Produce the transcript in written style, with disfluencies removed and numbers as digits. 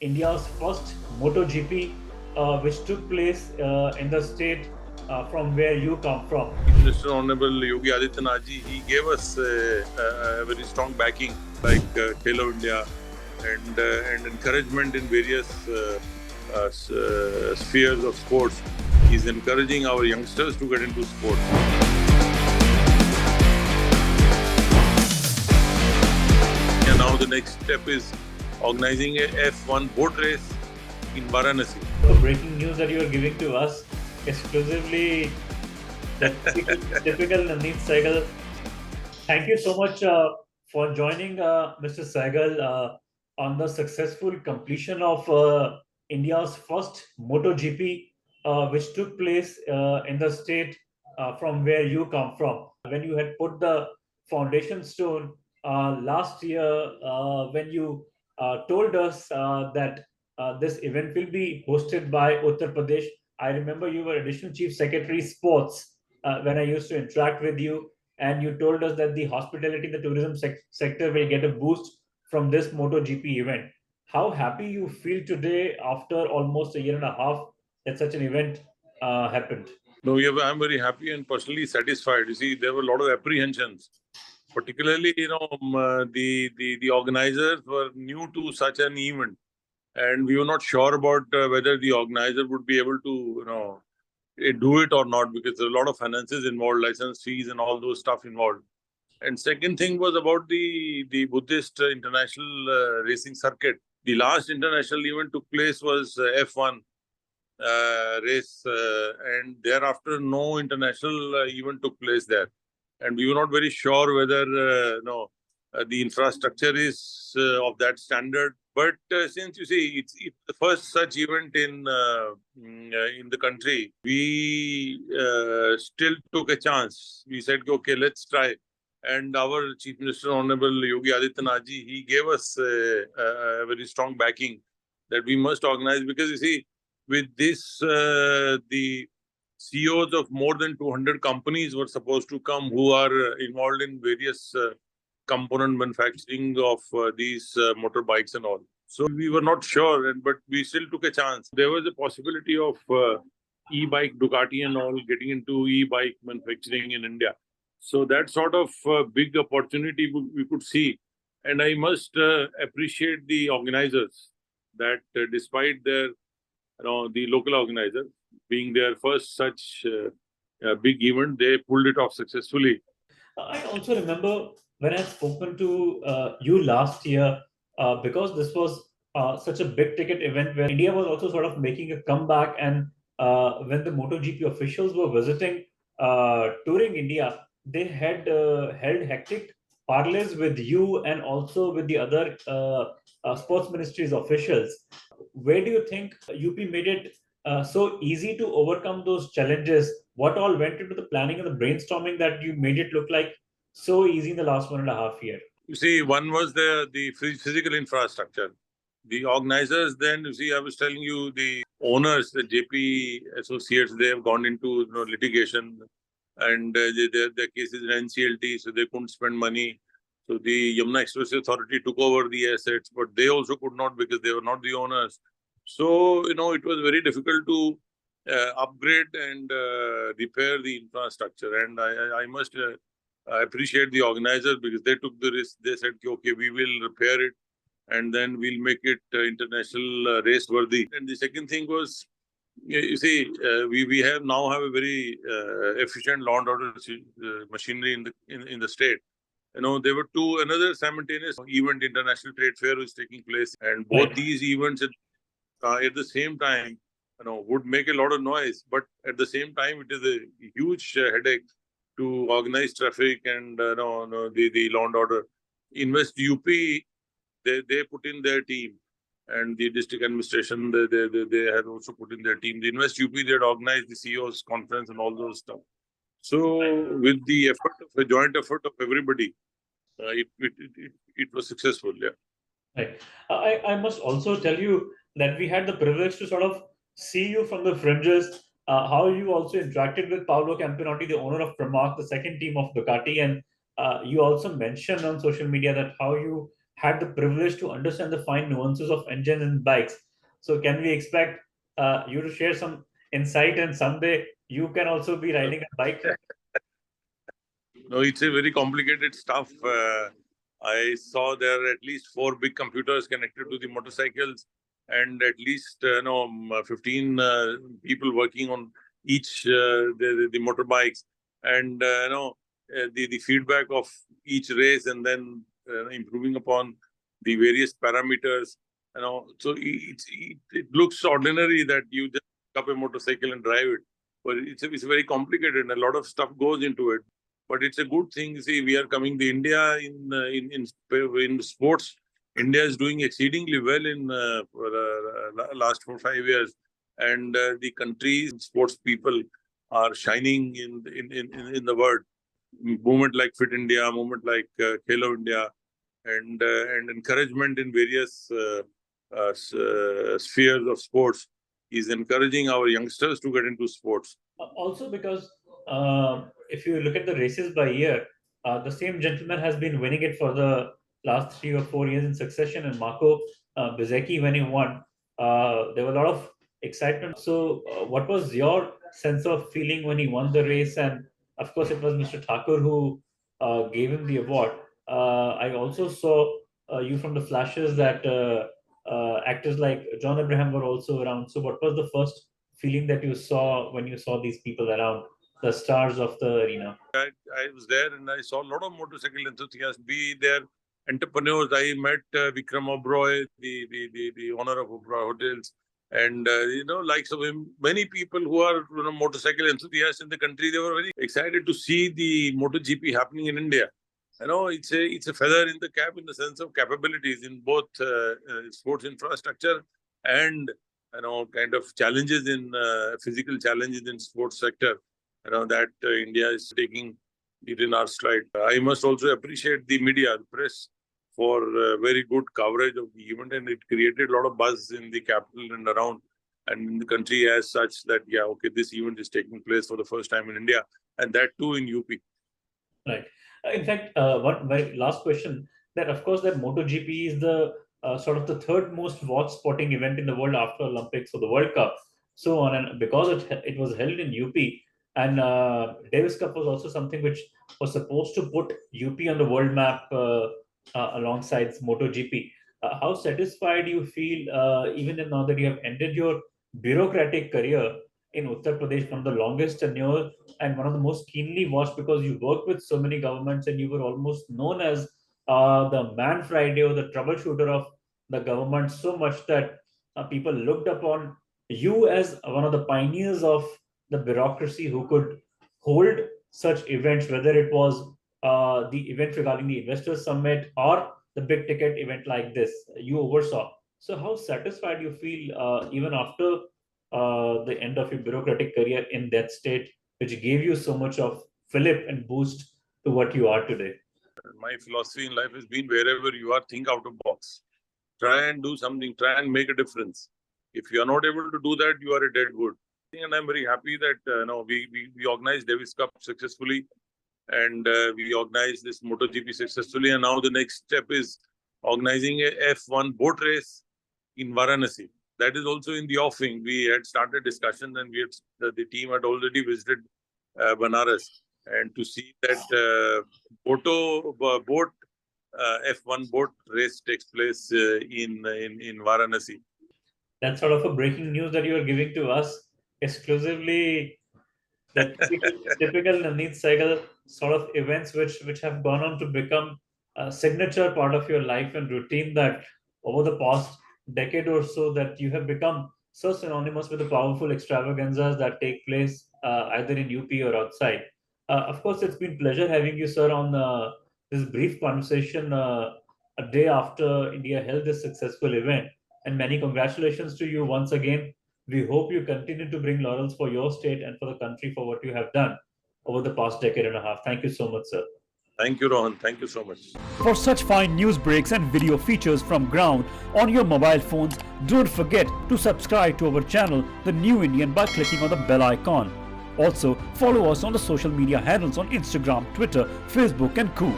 India's first MotoGP, which took place in the state from where you come from. Mr. Honorable Yogi Adityanath ji, he gave us a very strong backing like Khelo India and encouragement in various spheres of sports. He's encouraging our youngsters to get into sports. And now the next step is organizing a F1 boat race in Varanasi. So breaking news that you are giving to us exclusively, the typical Navneet Sehgal. Thank you so much for joining Mr. Sehgal on the successful completion of India's first MotoGP, which took place in the state from where you come from. When you had put the foundation stone last year, when you told us that this event will be hosted by Uttar Pradesh, I remember you were Additional Chief Secretary Sports when I used to interact with you, and you told us that the hospitality, the tourism sector will get a boost from this MotoGP event. How happy you feel today after almost a year and a half that such an event happened? No, I'm very happy and personally satisfied. You see, there were a lot of apprehensions. Particularly, the organizers were new to such an event, and we were not sure about whether the organizer would be able to, do it or not, because there are a lot of finances involved, license fees and all those stuff involved. And second thing was about the Buddhist international racing circuit. The last international event took place was F1 race, and thereafter no international event took place there. And we were not very sure whether the infrastructure is of that standard. But since you see it's the first such event in the country, we still took a chance. We said, okay, let's try. And our Chief Minister, Honorable Yogi Adityanath ji, he gave us a very strong backing that we must organize, because you see, with this, the CEOs of more than 200 companies were supposed to come, who are involved in various component manufacturing of these motorbikes and all. So we were not sure, but we still took a chance. There was a possibility of e-bike, Ducati and all getting into e-bike manufacturing in India. So that sort of big opportunity we could see. And I must appreciate the organizers that despite their, the local organizers being their first such big event, they pulled it off successfully. I also remember when I had spoken to you last year, because this was such a big ticket event where India was also sort of making a comeback. And when the MotoGP officials were visiting, touring India, they had held hectic parleys with you and also with the other sports ministries officials. Where do you think UP made it so easy to overcome those challenges? What all went into the planning and the brainstorming that you made it look like so easy in the last 1.5 year? You see, one was the physical infrastructure. The organizers, then, you see, I was telling you, the owners, the JP associates, they have gone into litigation, and their case is in NCLT, so they couldn't spend money. So the Yamuna Express Authority took over the assets, but they also could not, because they were not the owners. So, it was very difficult to upgrade and repair the infrastructure. And I must I appreciate the organizers, because they took the risk. They said, okay, we will repair it and then we'll make it international race worthy. And the second thing was, you see, we have a very efficient law and order machinery in the state. There were another simultaneous event, international trade fair, was taking place, and both these events at the same time, would make a lot of noise, but at the same time, it is a huge headache to organize traffic and the law and order. Invest UP, they put in their team, and the district administration, they had also put in their team. The Invest UP, they had organized the CEOs conference and all those stuff. So with the joint effort of everybody, it was successful. Yeah. Right. I must also tell you that we had the privilege to sort of see you from the fringes, how you also interacted with Paolo Campinotti, the owner of Pramac, the second team of Ducati. And you also mentioned on social media that how you had the privilege to understand the fine nuances of engine and bikes. So can we expect you to share some insight, and someday you can also be riding a bike? No, it's a very complicated stuff. I saw there are at least 4 big computers connected to the motorcycles, and at least 15 people working on each the motorbikes, and the feedback of each race, and then improving upon the various parameters. So it looks ordinary that you just pick up a motorcycle and drive it, but it's very complicated, and a lot of stuff goes into it. But it's a good thing. See, we are coming to India in sports. India is doing exceedingly well in last 4 5 years, and the country's sports people are shining in the world. Movement like Fit India, movement like Khelo India, and encouragement in various spheres of sports is encouraging our youngsters to get into sports. Also, because if you look at the races by year, the same gentleman has been winning it for the last 3 or 4 years in succession. And Marco Bezzecchi, when he won, there were a lot of excitement. So, what was your sense of feeling when he won the race? And of course, it was Mr. Thakur who gave him the award. I also saw you from the flashes that actors like John Abraham were also around. So, what was the first feeling that you saw when you saw these people around, the stars of the arena? I was there and I saw a lot of motorcycle enthusiasts, be there entrepreneurs. I met Vikram Oberoi, the owner of Oberoi Hotels, and likes of him. Many people who are motorcycle enthusiasts in the country, they were very excited to see the MotoGP happening in India. It's a feather in the cap in the sense of capabilities in both sports infrastructure and kind of challenges in physical challenges in sports sector. That India is taking it in our stride. I must also appreciate the media, the press, for very good coverage of the event, and it created a lot of buzz in the capital and around, and in the country as such, that this event is taking place for the first time in India, and that too in UP. Right. In fact, one very last question. That of course that MotoGP is the sort of the third most watched sporting event in the world after Olympics or the World Cup. So because it was held in UP, and Davis Cup was also something which was supposed to put UP on the world map alongside MotoGP. How satisfied you feel, even now that you have ended your bureaucratic career in Uttar Pradesh, from the longest tenure and one of the most keenly watched, because you worked with so many governments and you were almost known as the man Friday or the troubleshooter of the government, so much that people looked upon you as one of the pioneers of the bureaucracy who could hold such events, whether it was the event regarding the Investors Summit or the big ticket event like this, you oversaw. So, how satisfied you feel even after the end of your bureaucratic career in that state, which gave you so much of fillip and boost to what you are today? My philosophy in life has been, wherever you are, think out of box. Try and do something. Try and make a difference. If you are not able to do that, you are a dead wood. And I'm very happy that we organized Davis Cup successfully, and we organized this MotoGP successfully. And now the next step is organizing a F1 boat race in Varanasi. That is also in the offing. We had started discussion, and the team had already visited Banaras, and to see that F1 boat race takes place in Varanasi. That's sort of a breaking news that you are giving to us exclusively. The typical Navneet Sehgal sort of events which have gone on to become a signature part of your life and routine, that over the past decade or so that you have become so synonymous with the powerful extravaganzas that take place either in UP or outside. Of course, it's been pleasure having you, sir, on this brief conversation a day after India held this successful event. And many congratulations to you once again. We hope you continue to bring laurels for your state and for the country for what you have done over the past decade and a half. Thank you so much, sir. Thank you, Rohan. Thank you so much. For such fine news breaks and video features from ground on your mobile phones, don't forget to subscribe to our channel, The New Indian, by clicking on the bell icon. Also, follow us on the social media handles on Instagram, Twitter, Facebook, and Co.